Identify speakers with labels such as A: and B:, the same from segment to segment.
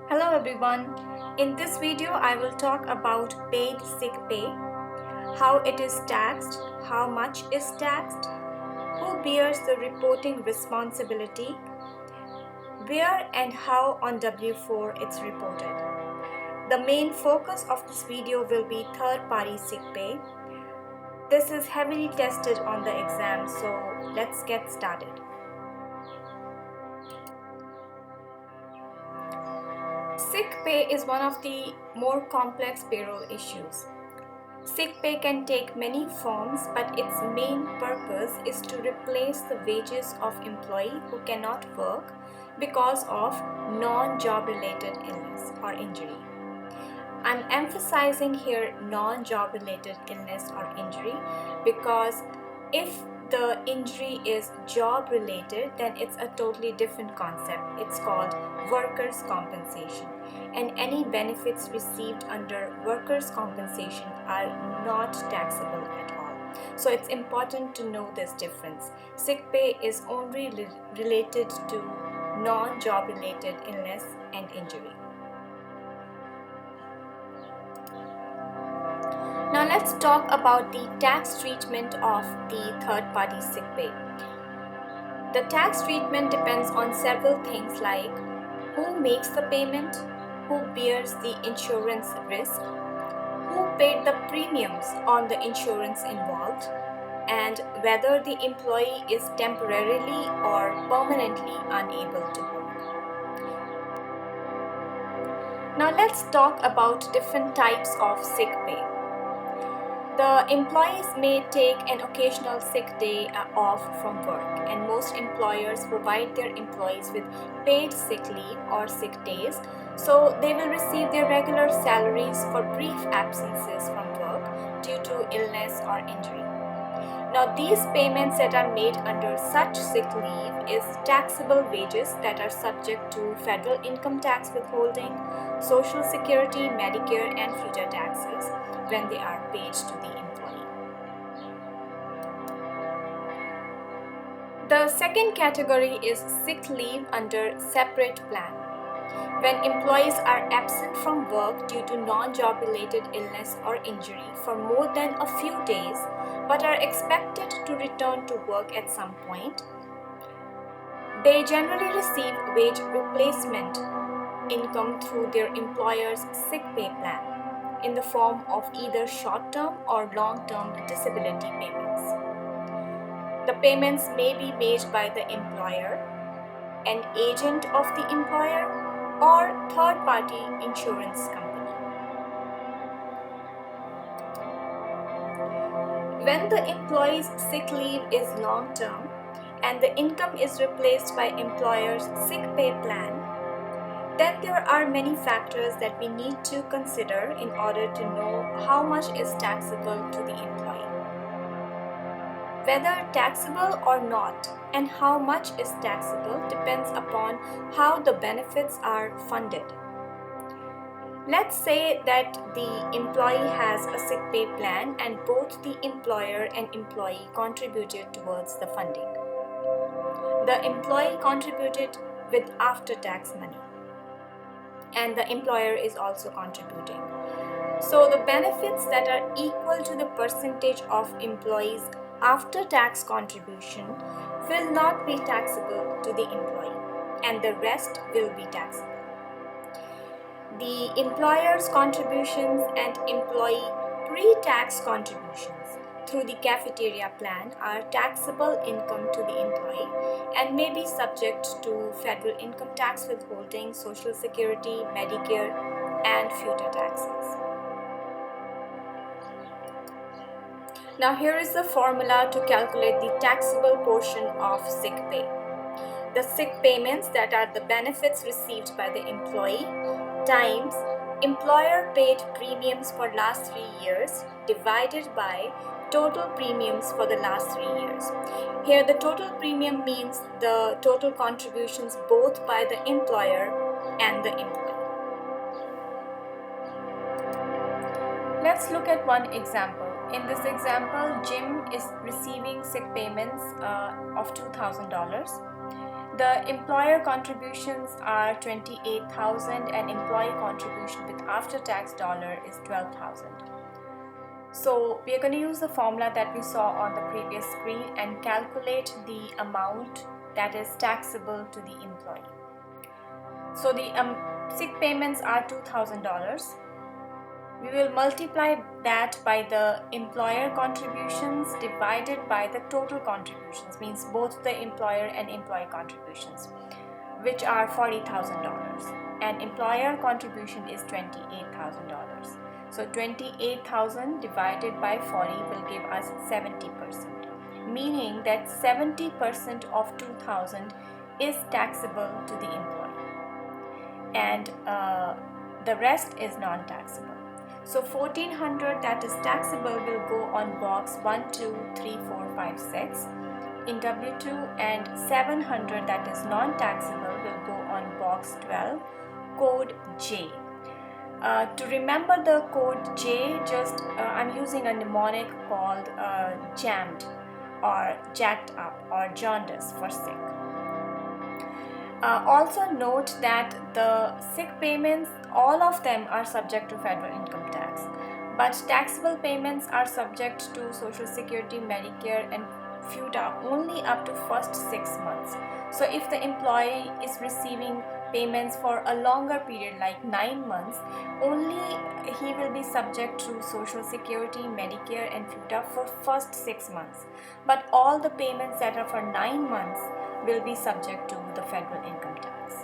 A: Hello everyone. In this video I will talk about paid sick pay, how it is taxed, how much is taxed, who bears the reporting responsibility, where and how on W4 it's reported. The main focus of this video will be third-party sick pay. This is heavily tested on the exam, so let's get started. Sick pay is one of the more complex payroll issues. Sick pay can take many forms, but its main purpose is to replace the wages of employee who cannot work because of non-job related illness or injury. I'm emphasizing here non-job related illness or injury because if the injury is job related, then it's a totally different concept. It's called workers' compensation, and any benefits received under workers' compensation are not taxable at all. So it's important to know this difference. Sick pay is only related to non-job related illness and injury. Now let's talk about the tax treatment of the third-party sick pay. The tax treatment depends on several things like who makes the payment, who bears the insurance risk, who paid the premiums on the insurance involved, and whether the employee is temporarily or permanently unable to work. Now let's talk about different types of sick pay. The employees may take an occasional sick day off from work, and most employers provide their employees with paid sick leave or sick days, so they will receive their regular salaries for brief absences from work due to illness or injury. Now, these payments that are made under such sick leave is taxable wages that are subject to federal income tax withholding, Social Security, Medicare, and future taxes when they are paid to the employee. The second category is sick leave under separate plan. When employees are absent from work due to non-job related illness or injury for more than a few days but are expected to return to work at some point, they generally receive wage replacement income through their employer's sick pay plan in the form of either short-term or long-term disability payments. The payments may be made by the employer, an agent of the employer, or third-party insurance company. When the employee's sick leave is long-term and the income is replaced by employer's sick pay plan, then there are many factors that we need to consider in order to know how much is taxable to the employee. Whether taxable or not and how much is taxable depends upon how the benefits are funded. Let's say that the employee has a sick pay plan and both the employer and employee contributed towards the funding. The employee contributed with after-tax money, and the employer is also contributing. So the benefits that are equal to the percentage of employees after-tax contribution will not be taxable to the employee, and the rest will be taxable. The employer's contributions and employee pre-tax contributions through the cafeteria plan are taxable income to the employee and may be subject to federal income tax withholding, Social Security, Medicare, and future taxes. Now here is the formula to calculate the taxable portion of sick pay. The sick payments that are the benefits received by the employee times employer paid premiums for last 3 years divided by total premiums for the last 3 years. Here the total premium means the total contributions both by the employer and the employee. Let's look at one example. In this example, Jim is receiving sick payments of $2,000. The employer contributions are $28,000 and employee contribution with after-tax dollar is $12,000. So we are going to use the formula that we saw on the previous screen and calculate the amount that is taxable to the employee. So the sick payments are $2,000. We will multiply that by the employer contributions divided by the total contributions, means both the employer and employee contributions, which are $40,000, and employer contribution is $28,000. So 28,000 divided by 40 will give us 70%, meaning that 70% of 2,000 is taxable to the employee, and the rest is non-taxable. So 1400 that is taxable will go on box 1, 2, 3, 4, 5, 6 in W2, and 700 that is non-taxable will go on box 12, code J. To remember the code J, just I'm using a mnemonic called jammed or jacked up or jaundice for sick. Also note that the sick payments, all of them are subject to federal income tax, but taxable payments are subject to Social Security, Medicare and FUTA only up to first 6 months. So if the employee is receiving payments for a longer period like 9 months, only he will be subject to Social Security, Medicare and FUTA for first 6 months, but all the payments that are for 9 months will be subject to the federal income tax.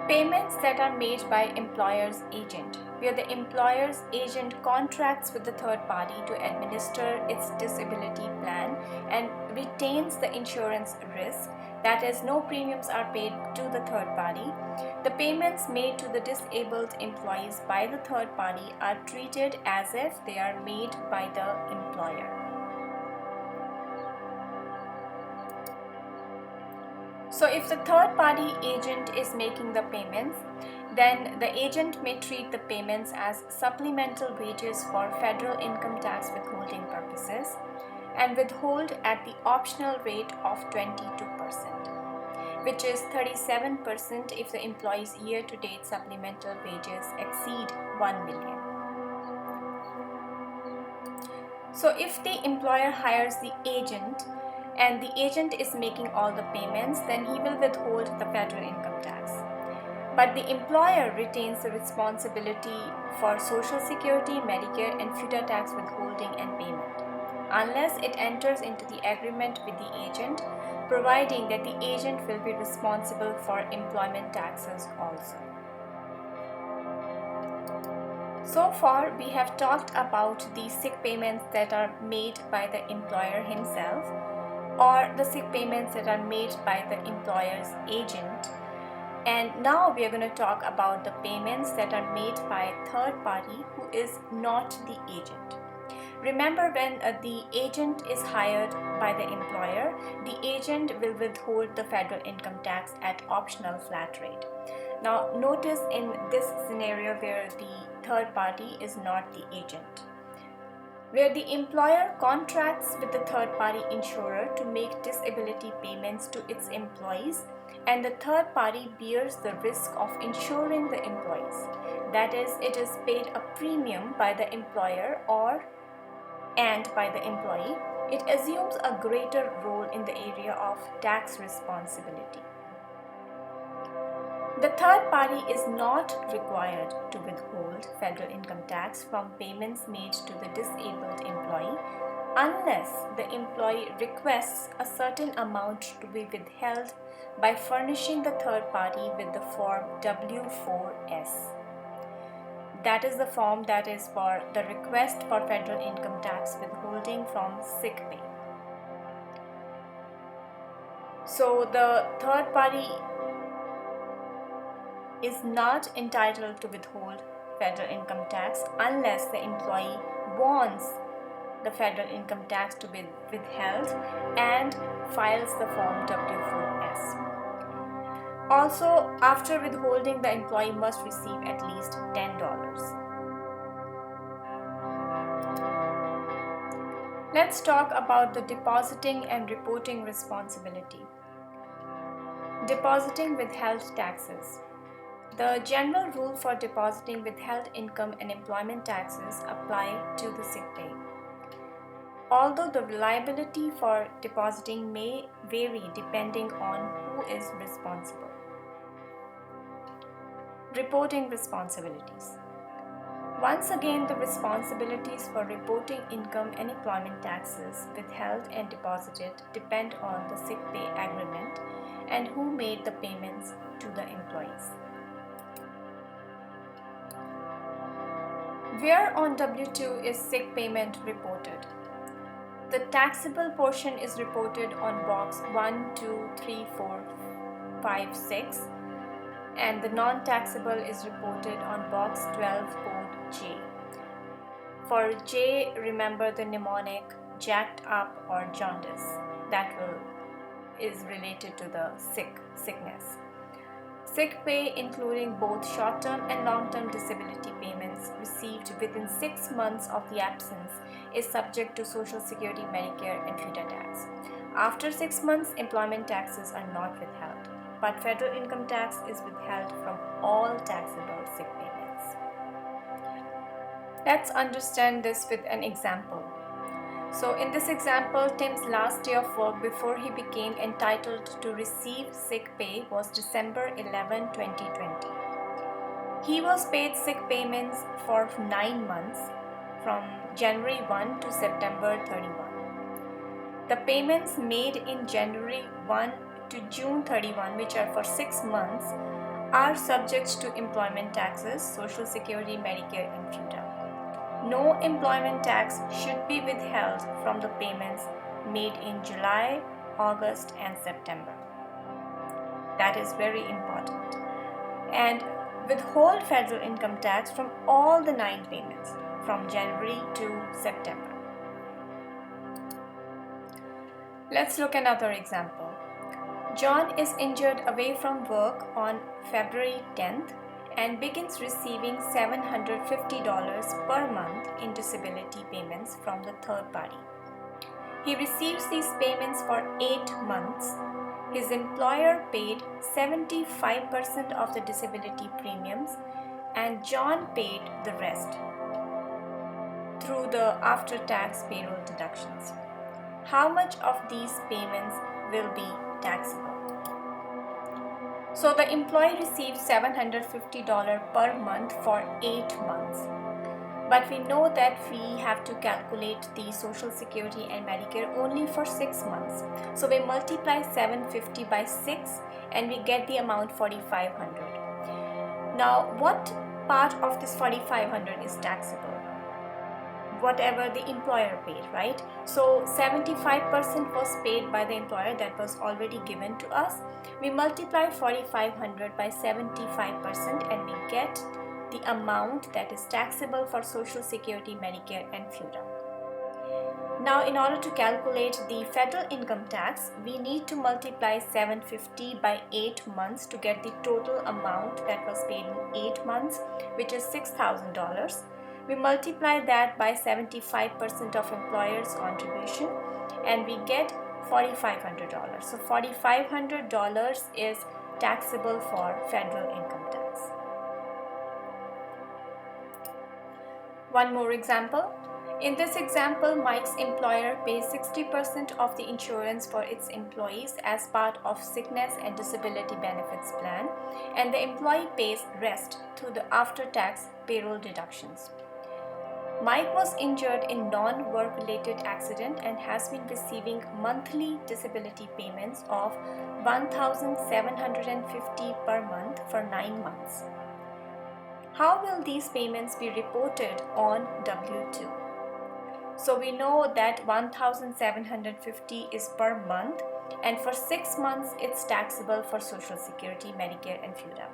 A: Payments that are made by employer's agent, where the employer's agent contracts with the third party to administer its disability plan and retains the insurance risk, that is, no premiums are paid to the third party. The payments made to the disabled employees by the third party are treated as if they are made by the employer. So if the third party agent is making the payments, then the agent may treat the payments as supplemental wages for federal income tax withholding purposes and withhold at the optional rate of 22%, which is 37% if the employee's year-to-date supplemental wages exceed 1 million. So if the employer hires the agent and the agent is making all the payments, then he will withhold the federal income tax. But the employer retains the responsibility for Social Security, Medicare and FUTA tax withholding and payment, unless it enters into the agreement with the agent, providing that the agent will be responsible for employment taxes also. So far, we have talked about the sick payments that are made by the employer himself, or the sick payments that are made by the employer's agent. And now we are going to talk about the payments that are made by a third party who is not the agent. Remember, when the agent is hired by the employer, the agent will withhold the federal income tax at optional flat rate. Now notice in this scenario where the third party is not the agent, where the employer contracts with the third-party insurer to make disability payments to its employees, and the third party bears the risk of insuring the employees. That is, it is paid a premium by the employer and by the employee. It assumes a greater role in the area of tax responsibility. The third party is not required to withhold federal income tax from payments made to the disabled employee unless the employee requests a certain amount to be withheld by furnishing the third party with the form W4S. That is the form that is for the request for federal income tax withholding from sick pay. So the third party is not entitled to withhold federal income tax unless the employee wants the federal income tax to be withheld and files the form W4S. Also, after withholding, the employee must receive at least $10. Let's talk about the depositing and reporting responsibility. Depositing withheld taxes. The general rule for depositing withheld income and employment taxes apply to the sick pay. Although the liability for depositing may vary depending on who is responsible. Reporting responsibilities. Once again, the responsibilities for reporting income and employment taxes withheld and deposited depend on the sick pay agreement and who made the payments to the employees. Where on W-2 is sick payment reported? The taxable portion is reported on box 1, 2, 3, 4, 5, 6, and the non-taxable is reported on box 12, code J. For J, remember the mnemonic jacked up or jaundice that is related to the sickness. Sick pay, including both short-term and long-term disability payments received within 6 months of the absence, is subject to Social Security, Medicare, and FIDA tax. After 6 months, employment taxes are not withheld, but federal income tax is withheld from all taxable sick payments. Let's understand this with an example. So in this example, Tim's last day of work before he became entitled to receive sick pay was December 11, 2020. He was paid sick payments for 9 months from January 1 to September 31. The payments made in January 1 to June 31, which are for 6 months, are subject to employment taxes, Social Security, Medicare, and FIDA. No employment tax should be withheld from the payments made in July, August, and September. That is very important. And withhold federal income tax from all the 9 payments from January to September. Let's look at another example. John is injured away from work on February 10th and begins receiving $750 per month in disability payments from the third party. He receives these payments for 8 months. His employer paid 75% of the disability premiums and John paid the rest through the after-tax payroll deductions. How much of these payments will be taxable? So the employee receives $750 per month for 8 months. But we know that we have to calculate the Social Security and Medicare only for 6 months. So we multiply 750 by 6 and we get the amount 4,500. Now what part of this 4,500 is taxable? Whatever the employer paid, right? So 75% was paid by the employer, that was already given to us. We multiply 4,500 by 75% and we get the amount that is taxable for Social Security, Medicare, and FIDA. Now, in order to calculate the federal income tax, we need to multiply 750 by 8 months to get the total amount that was paid in 8 months, which is $6,000. We multiply that by 75% of employer's contribution and we get $4,500. So $4,500 is taxable for federal income tax. One more example. In this example, Mike's employer pays 60% of the insurance for its employees as part of sickness and disability benefits plan, and the employee pays rest through the after-tax payroll deductions. Mike was injured in non-work related accident and has been receiving monthly disability payments of $1,750 per month for 9 months. How will these payments be reported on W-2? So we know that $1,750 is per month, and for 6 months it's taxable for Social Security, Medicare, and FIDA.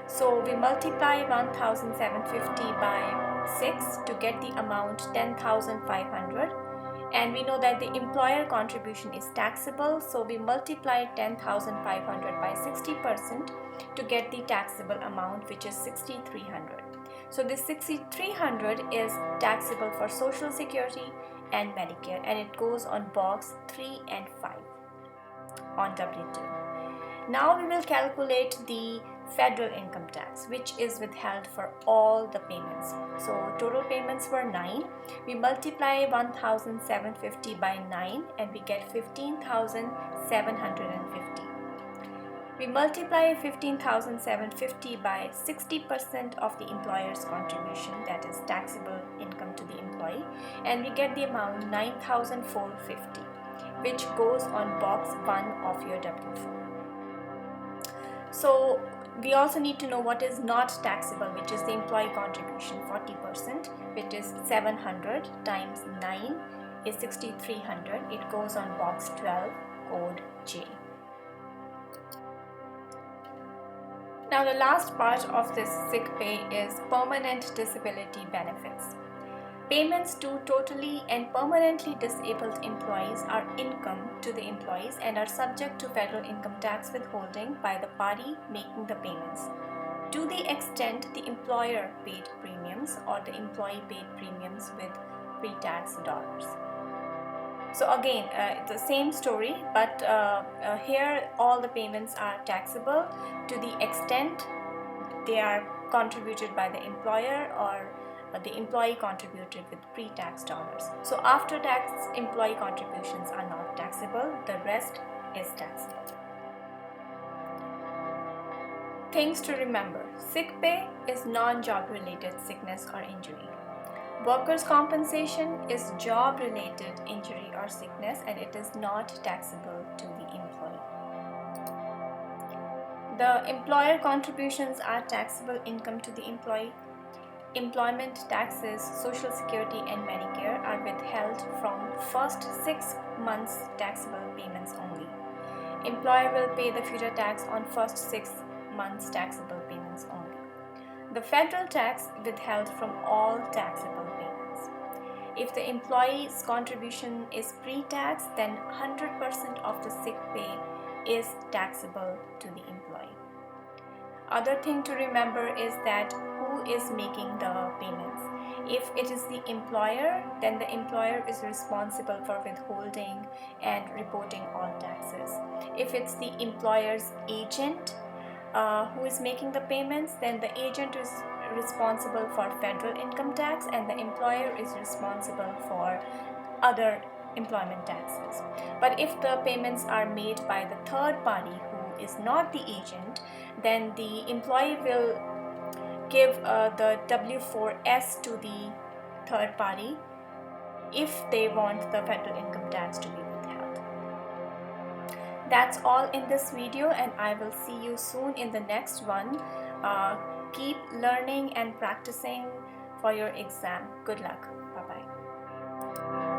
A: So we multiply 1,750 by 6 to get the amount 10,500, and we know that the employer contribution is taxable, so we multiply 10,500 by 60% to get the taxable amount, which is 6,300. So this 6,300 is taxable for Social Security and Medicare, and it goes on box 3 and 5 on W2. Now we will calculate the federal income tax, which is withheld for all the payments. So total payments were 9. We multiply 1,750 by 9 and we get 15,750. We multiply 15,750 by 60% of the employer's contribution, that is taxable income to the employee, and we get the amount 9,450, which goes on box 1 of your W4. So we also need to know what is not taxable, which is the employee contribution, 40%, which is 700 times 9 is 6,300. It goes on box 12, code J. Now the last part of this sick pay is permanent disability benefits. Payments to totally and permanently disabled employees are income to the employees and are subject to federal income tax withholding by the party making the payments, to the extent the employer paid premiums or the employee paid premiums with pre-tax dollars. So again, the same story, but here all the payments are taxable to the extent they are contributed by the employer or the employee contributed with pre-tax dollars. So after tax employee contributions are not taxable, the rest is taxable. Things to remember: sick pay is non-job related sickness or injury. Workers' compensation is job-related injury or sickness and it is not taxable to the employee. The employer contributions are taxable income to the employee. Employment taxes, Social Security and Medicare are withheld from first 6 months taxable payments only. Employer will pay the future tax on first 6 months taxable payments only. The federal tax withheld from all taxable payments. If the employee's contribution is pre-tax, then 100% of the sick pay is taxable to the employee. Other thing to remember is that who is making the payments. If it is the employer, then the employer is responsible for withholding and reporting all taxes. If it's the employer's agent who is making the payments, then the agent is responsible for federal income tax and the employer is responsible for other employment taxes. But if the payments are made by the third party who is not the agent, then the employee will give the W4S to the third party if they want the federal income tax to be withheld. That's all in this video and I will see you soon in the next one. Keep learning and practicing for your exam. Good luck. Bye-bye.